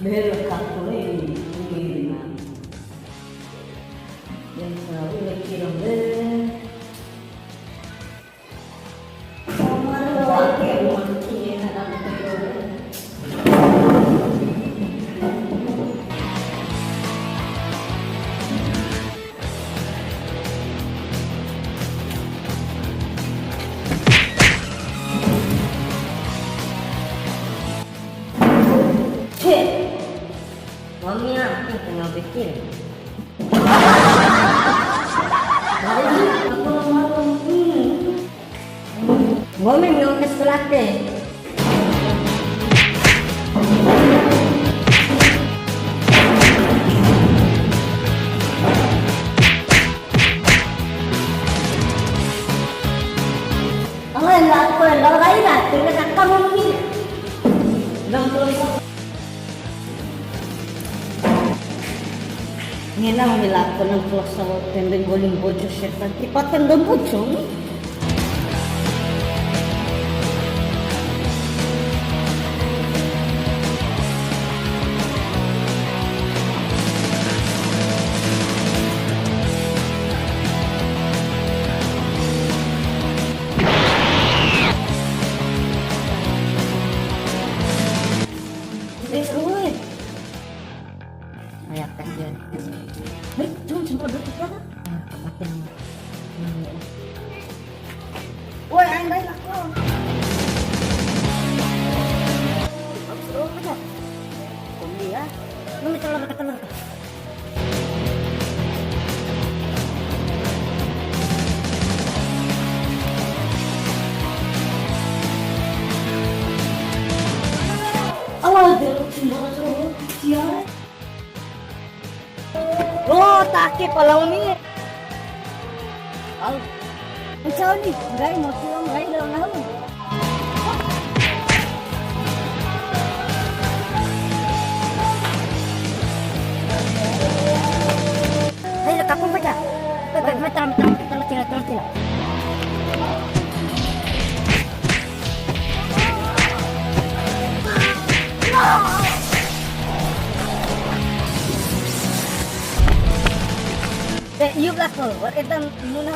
Bel calcolei prima. Dentro le quiero ver. Como lo que uno tiene la Mami yang tengah bikin. Aku mau Mami mau ke sekolah deh. Aku enggak lain lah, dengan kamu ini. Nila nila ko ng puso sa tendeng goling bojo siya. Tipatan ng bojo. Ayak kan dia. Cuma sempat duduk ya. Makin. Woi, andai aku. Oh, benar. Dia, lu telah ketemu. Allah, dia cuma suruh dia. Oh, takip kalau ini. Al. Macam ni, gay mo tuang gay dalam nama. Hai, kapung baca. Betul. You black hole, what is the moon?